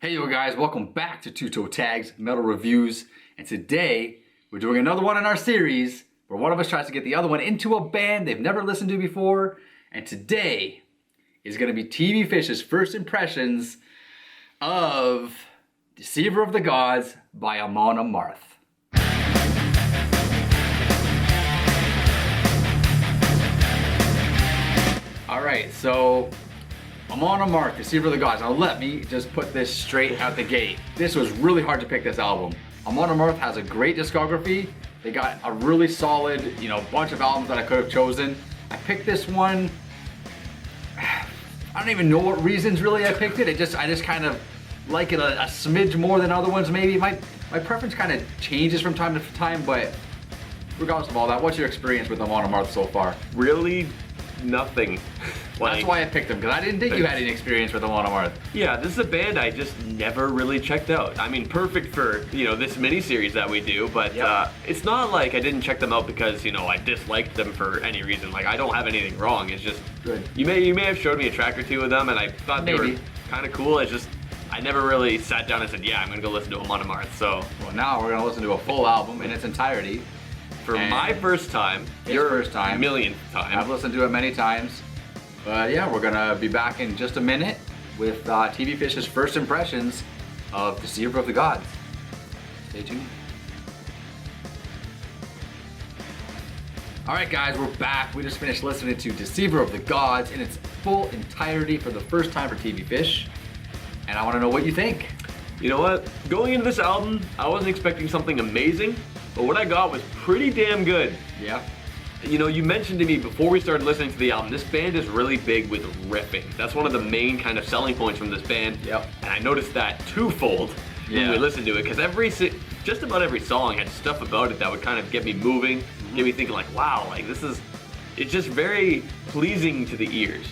Hey you guys, welcome back to Toe Tags Metal Reviews, and today we're doing another one in our series where one of us tries to get the other one into a band they've never listened to before, and today is going to be Tvfish's first impressions of Deceiver of the Gods by Amon Amarth. Alright, so Amon Amarth, Deceiver of the Gods. Now let me just put this straight out the gate. This was really hard to pick this album. Amon Amarth has a great discography. They got a really solid, bunch of albums that I could have chosen. I picked this one. I don't even know what reasons really I picked it. I just kind of like it a smidge more than other ones maybe. My preference kind of changes from time to time, but regardless of all that, what's your experience with Amon Amarth so far? Really, nothing. That's why I picked them, because I didn't think you had any experience with Amon Amarth. Yeah, this is a band I just never really checked out. I mean, perfect for, this mini-series that we do, but it's not like I didn't check them out because, I disliked them for any reason. Like, I don't have anything wrong. It's just, good. You may have showed me a track or two of them, and I thought they were kind of cool. It's just, I never really sat down and said, yeah, I'm going to go listen to Amon Amarth, so. Well, now we're going to listen to a full album in its entirety. For my first time, your first time, millionth time. I've listened to it many times. But yeah, we're gonna be back in just a minute with Tvfish's first impressions of Deceiver of the Gods. Stay tuned. Alright guys, we're back. We just finished listening to Deceiver of the Gods in its full entirety for the first time for Tvfish. And I wanna know what you think. You know what? Going into this album, I wasn't expecting something amazing, but what I got was pretty damn good. Yeah. You mentioned to me before we started listening to the album, this band is really big with riffing. That's one of the main kind of selling points from this band. Yep. And I noticed that twofold when we listened to it, because just about every song had stuff about it that would kind of get me moving, get me thinking like, wow, like it's just very pleasing to the ears.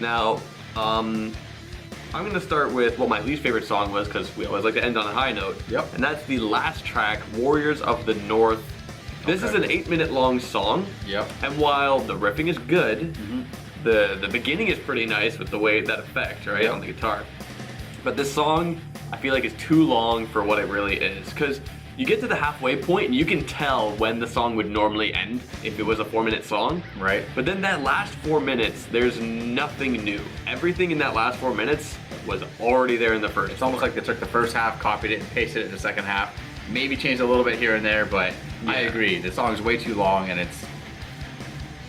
Now, I'm gonna start with what my least favorite song was, because we always like to end on a high note. Yep. And that's the last track, Warriors of the North. This is an 8-minute long song. Yep. And while the riffing is good, the beginning is pretty nice with the way that effect, right, on the guitar. But this song, I feel like is too long for what it really is, because you get to the halfway point and you can tell when the song would normally end if it was a 4-minute song. Right. But then that last 4 minutes, there's nothing new. Everything in that last 4 minutes was already there in the first. It's almost like they took the first half, copied it, and pasted it in the second half. Maybe changed a little bit here and there, but I agree. The song is way too long, and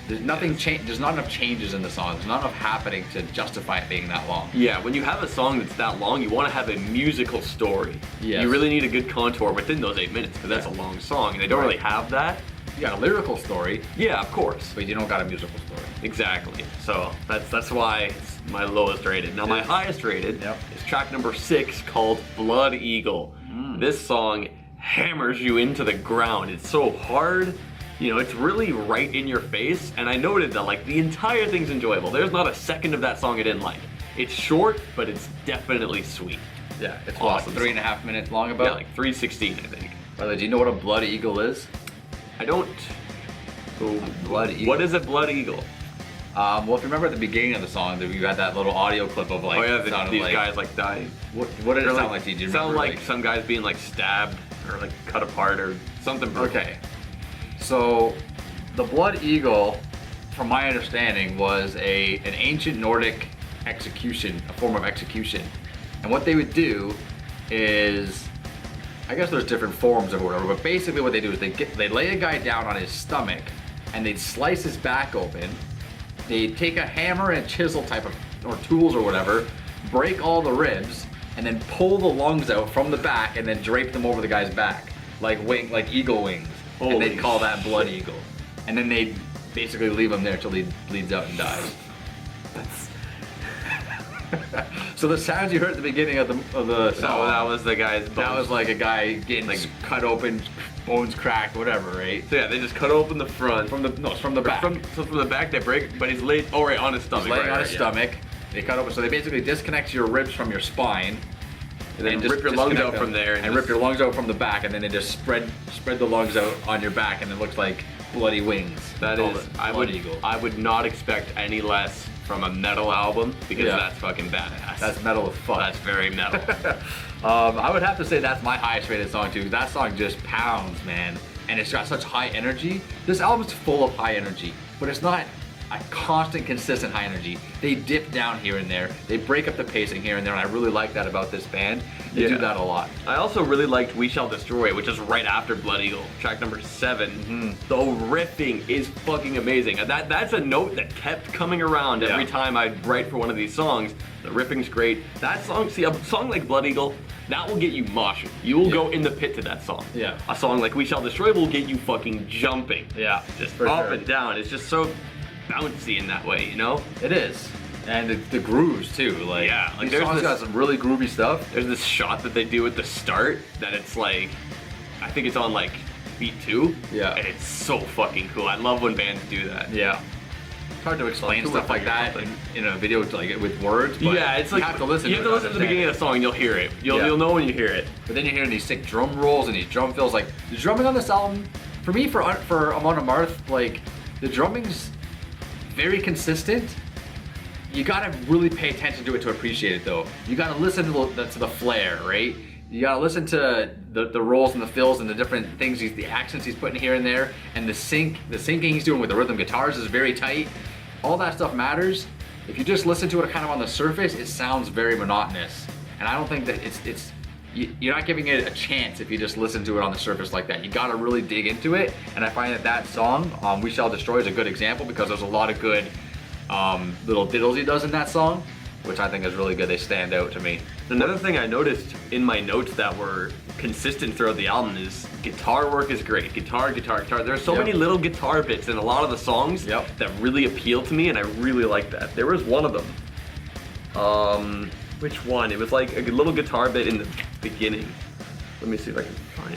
there's nothing There's not enough changes in the song. There's not enough happening to justify it being that long. Yeah, when you have a song that's that long, you want to have a musical story. Yes. You really need a good contour within those 8 minutes, because that's a long song, and they don't really have that. You got a lyrical story. Yeah, of course. But you don't got a musical story. Exactly. So that's why it's my lowest rated. Now my highest rated is track number 6, called Blood Eagle. This song hammers you into the ground. It's so hard, it's really right in your face, and I noted that like the entire thing's enjoyable. There's not a second of that song I didn't like. It's short, but it's definitely sweet. Yeah, it's awesome. 3.5 minutes long about? Yeah, like 3:16 I think. By the way, do you know what a Blood Eagle is? I don't. So, Blood Eagle. What is a Blood Eagle? Well, if you remember at the beginning of the song, you had that little audio clip of like, these guys like dying. What did it sound like to you? It sounded like some guys being like stabbed or like cut apart or something brutal. Okay, so the Blood Eagle, from my understanding, was an ancient Nordic execution, a form of execution. And what they would do is, I guess there's different forms of whatever, but basically what they do is they lay a guy down on his stomach and they'd slice his back open. They'd take a hammer and chisel type of, or tools or whatever, break all the ribs, and then pull the lungs out from the back and then drape them over the guy's back, like eagle wings. Holy and they'd call that Blood shit. Eagle. And then they'd basically leave him there till he bleeds out and dies. So the sounds you heard at the beginning of the song, that was the guy's bones. That was like a guy getting like cut open, bones cracked, whatever, right? So yeah, they just cut open the front. It's from the back. So from the back they break, but he's laid on his stomach. He's laying on his stomach. They cut open, so they basically disconnect your ribs from your spine. And then rip your lungs out from there. And rip your lungs out from the back, and then they just spread the lungs out on your back, and it looks like bloody wings. That is, I would not expect any less from a metal album because that's fucking badass. That's metal as fuck. That's very metal. I would have to say that's my highest rated song too. That song just pounds, man. And it's got such high energy. This album's full of high energy, but it's not a constant, consistent high energy. They dip down here and there. They break up the pacing here and there, and I really like that about this band. They do that a lot. I also really liked We Shall Destroy, which is right after Blood Eagle, track number 7. The riffing is fucking amazing. That's a note that kept coming around every time I'd write for one of these songs. The riffing's great. That song, see, a song like Blood Eagle, that will get you moshing. You will go in the pit to that song. A song like We Shall Destroy will get you fucking jumping. Just up and down. It's just so bouncy in that way, you know? It is. And the grooves too, like, like these songs got some really groovy stuff. There's this shot that they do at the start that it's like, I think it's on like beat 2. And it's so fucking cool. I love when bands do that. It's hard to explain stuff like that in a video like with words, but it's like you have to listen. You have to listen to the beginning of the song and you'll hear it. You'll know when you hear it. But then you're hearing these sick drum rolls and these drum fills. Like the drumming on this album, for me, for Amon Amarth, like the drumming's very consistent. You gotta really pay attention to it to appreciate it, though. You gotta listen to the flair, right? You gotta listen to the rolls and the fills and the different things, the accents he's putting here and there, and the syncing he's doing with the rhythm guitars is very tight. All that stuff matters. If you just listen to it kind of on the surface, it sounds very monotonous, and I don't think that you're not giving it a chance if you just listen to it on the surface like that. You gotta really dig into it, and I find that song, We Shall Destroy, is a good example because there's a lot of good little diddles he does in that song, which I think is really good. They stand out to me. Another thing I noticed in my notes that were consistent throughout the album is guitar work is great. Guitar. There's so many little guitar bits in a lot of the songs that really appeal to me, and I really like that. There was one of them. Which one? It was like a little guitar bit in the beginning. Let me see if I can find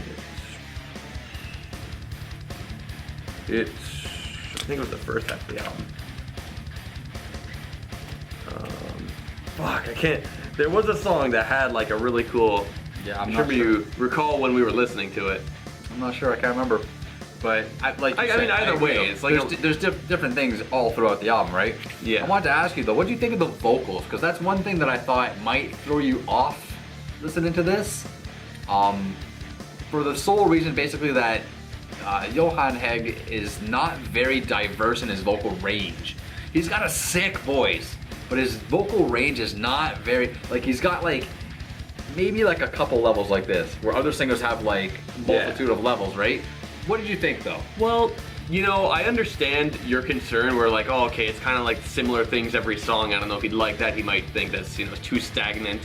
it. I think it was the first half of the album. Fuck, I can't. There was a song that had like a really cool. I'm not sure. You recall when we were listening to it. I'm not sure. I can't remember. But I mean, either way, it's like there's different things all throughout the album, right? I wanted to ask you though, what do you think of the vocals? Because that's one thing that I thought might throw you off listening to this. For the sole reason, basically, that Johan Hegg is not very diverse in his vocal range. He's got a sick voice, but his vocal range is not very, like, he's got like maybe like a couple levels like this, where other singers have like multitude of levels, right? What did you think though? Well, you know, I understand your concern where like, oh, okay, it's kind of like similar things every song. I don't know if he'd like that. He might think that's, you know, too stagnant.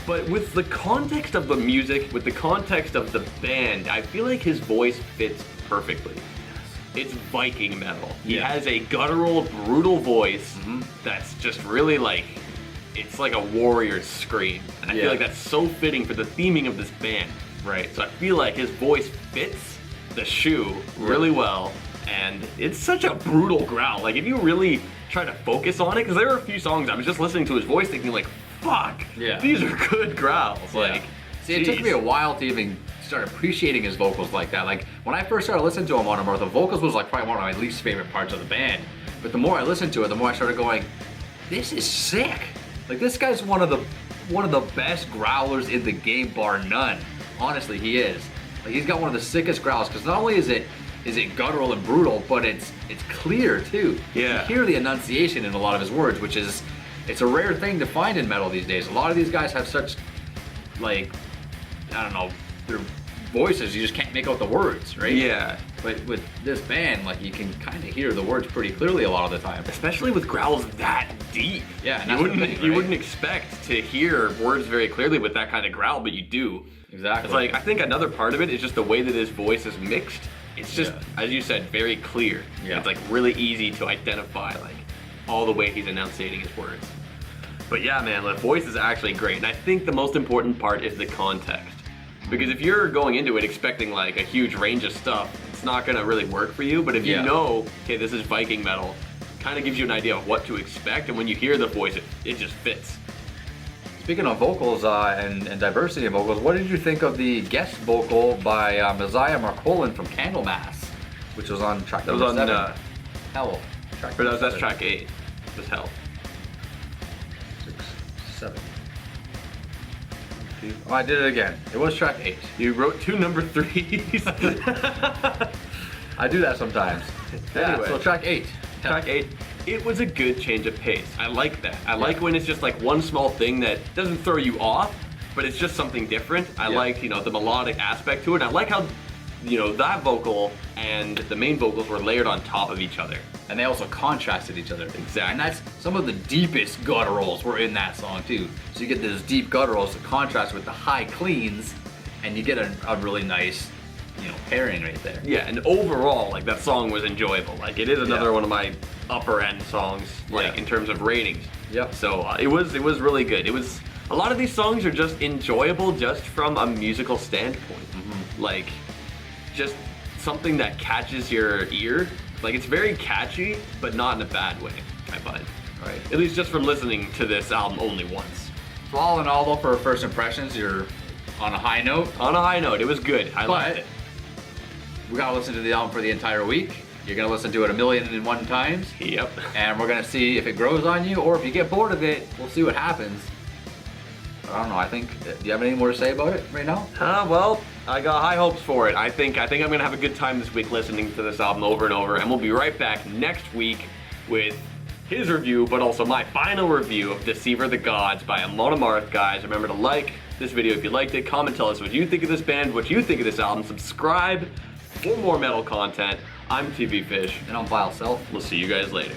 But with the context of the music, with the context of the band, I feel like his voice fits perfectly. It's Viking metal. He has a guttural, brutal voice that's just really like, it's like a warrior's scream. And I feel like that's so fitting for the theming of this band. So I feel like his voice fits the shoe really well, and it's such a brutal growl. Like if you really try to focus on it, because there are a few songs I was just listening to his voice thinking like, fuck, these are good growls. Like, see, it took me a while to even start appreciating his vocals like that. Like when I first started listening to him on Amon Amarth, the vocals was like probably one of my least favorite parts of the band. But the more I listened to it, the more I started going, this is sick. Like this guy's one of the best growlers in the game, bar none. Honestly, he is. Like he's got one of the sickest growls, because not only is it guttural and brutal, but it's clear too. You hear the enunciation in a lot of his words, which is, it's a rare thing to find in metal these days. A lot of these guys have such, like, I don't know, their voices, you just can't make out the words, right? But with this band, like, you can kind of hear the words pretty clearly a lot of the time. Especially with growls that deep. And you wouldn't expect to hear words very clearly with that kind of growl, but you do. Exactly. It's like, I think another part of it is just the way that his voice is mixed. It's just, as you said, very clear. It's like really easy to identify, like, all the way he's enunciating his words. But yeah, man, the voice is actually great. And I think the most important part is the context. Because if you're going into it expecting like a huge range of stuff, it's not gonna really work for you. But if you know, okay, this is Viking metal, kind of gives you an idea of what to expect. And when you hear the voice, it just fits. Speaking of vocals and diversity of vocals, what did you think of the guest vocal by Messiah Marcolin from Candlemass, which was on track number 7? Hell, that's track 8. was hell. 6, 7. Oh, I did it again. It was track 8. You wrote 2 number 3s. I do that sometimes. Yeah, Anyway. so track 8. Track 8, it was a good change of pace. I like that. I like when it's just like one small thing that doesn't throw you off, but it's just something different. I like, the melodic aspect to it. I like how, that vocal and the main vocals were layered on top of each other. And they also contrasted each other. Exactly. And that's some of the deepest gutturals were in that song too. So you get those deep gutturals that contrast with the high cleans, and you get a really nice, pairing right there. Yeah, and overall, like, that song was enjoyable. Like, it is another one of my upper end songs, like, in terms of ratings. Yep. So it was really good. It was, a lot of these songs are just enjoyable just from a musical standpoint. Like, just something that catches your ear. Like, it's very catchy, but not in a bad way, I find. Right. At least just from listening to this album only once. So all in all, though, for first impressions, you're on a high note. On a high note, it was good. I liked it. We gotta listen to the album for the entire week. You're gonna listen to it 1,000,001 times. Yep. And we're gonna see if it grows on you, or if you get bored of it, we'll see what happens. I don't know, do you have anything more to say about it right now? Well, I got high hopes for it. I think I'm gonna have a good time this week listening to this album over and over, and we'll be right back next week with his review, but also my final review of Deceiver the Gods by Amon Amarth. Guys, remember to like this video if you liked it, comment, tell us what you think of this band, what you think of this album, subscribe for more metal content. I'm Tvfish. And I'm Vile Self. We'll see you guys later.